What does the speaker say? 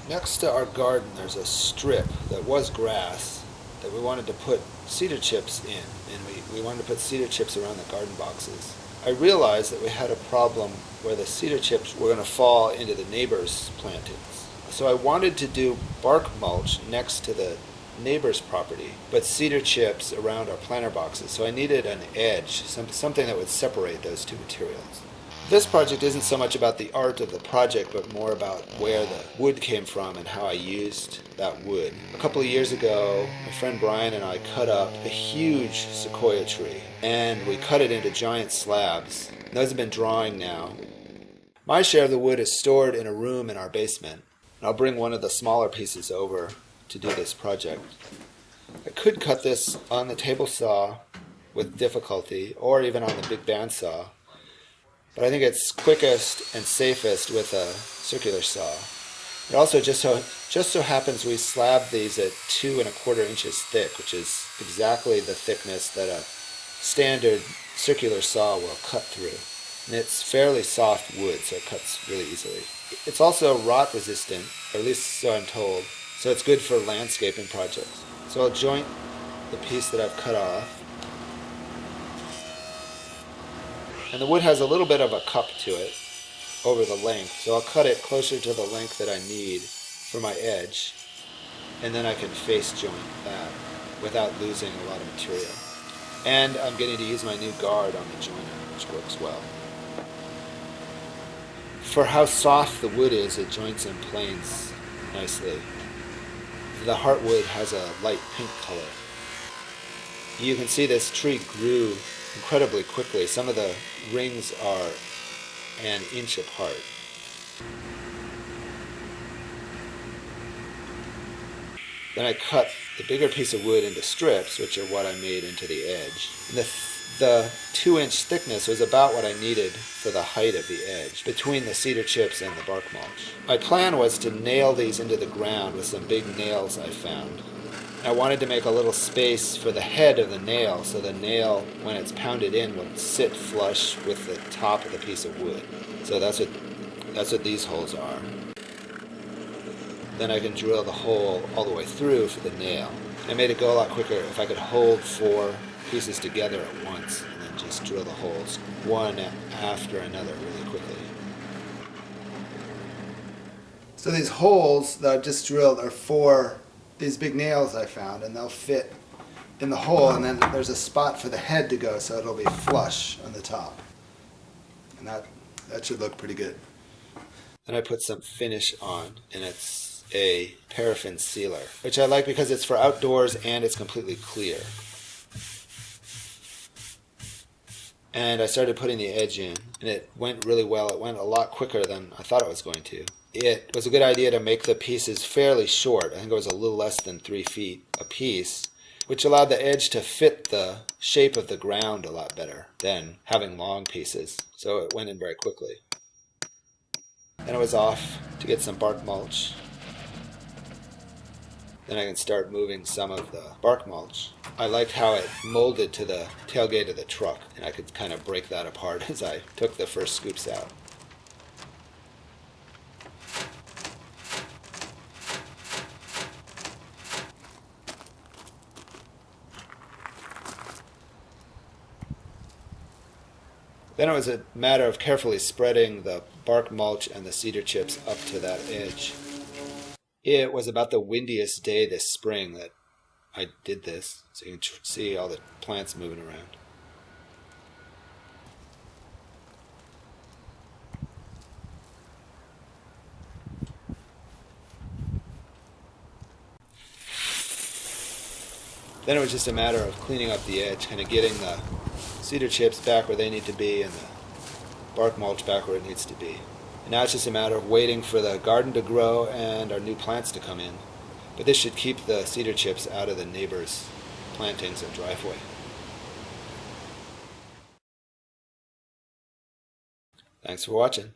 Next to our garden there's a strip that was grass that we wanted to put cedar chips in, and we wanted to put cedar chips around the garden boxes. I realized that we had a problem where the cedar chips were going to fall into the neighbor's plantings. So I wanted to do bark mulch next to the neighbor's property, but cedar chips around our planter boxes. So I needed an edge, something that would separate those two materials. This project isn't so much about the art of the project, but more about where the wood came from and how I used that wood. A couple of years ago, my friend Brian and I cut up a huge sequoia tree, and we cut it into giant slabs. Those have been drying now. My share of the wood is stored in a room in our basement, and I'll bring one of the smaller pieces over to do this project. I could cut this on the table saw with difficulty, or even on the big bandsaw, but I think it's quickest and safest with a circular saw. It also just so happens we slabbed these at 2¼ inches thick, which is exactly the thickness that a standard circular saw will cut through. And it's fairly soft wood, so it cuts really easily. It's also rot resistant, or at least so I'm told, so it's good for landscaping projects. So I'll joint the piece that I've cut off. And the wood has a little bit of a cup to it over the length, so I'll cut it closer to the length that I need for my edge, and then I can face joint that without losing a lot of material. And I'm getting to use my new guard on the joiner, which works well. For how soft the wood is, it joints in planes nicely. The heartwood has a light pink color. You can see this tree grew incredibly quickly. Some of the rings are an inch apart. Then I cut the bigger piece of wood into strips, which are what I made into the edge. And the 2-inch thickness was about what I needed for the height of the edge, between the cedar chips and the bark mulch. My plan was to nail these into the ground with some big nails I found. I wanted to make a little space for the head of the nail, so the nail, when it's pounded in, would sit flush with the top of the piece of wood. So that's what these holes are. Then I can drill the hole all the way through for the nail. It made it go a lot quicker if I could hold 4 pieces together at once and then just drill the holes one after another really quickly. So these holes that I've just drilled are 4 these big nails I found, and they'll fit in the hole, and then there's a spot for the head to go, so it'll be flush on the top. And that should look pretty good. Then I put some finish on, and it's a paraffin sealer, which I like because it's for outdoors and it's completely clear. And I started putting the edge in, and it went really well. It went a lot quicker than I thought it was going to. It was a good idea to make the pieces fairly short. I think it was a little less than 3 feet a piece, which allowed the edge to fit the shape of the ground a lot better than having long pieces. So it went in very quickly. Then I was off to get some bark mulch. Then I can start moving some of the bark mulch. I liked how it molded to the tailgate of the truck, and I could kind of break that apart as I took the first scoops out. Then it was a matter of carefully spreading the bark mulch and the cedar chips up to that edge. It was about the windiest day this spring that I did this, so you can see all the plants moving around. Then it was just a matter of cleaning up the edge, kind of getting the cedar chips back where they need to be and the bark mulch back where it needs to be. And now it's just a matter of waiting for the garden to grow and our new plants to come in. But this should keep the cedar chips out of the neighbor's plantings and driveway. Thanks for watching.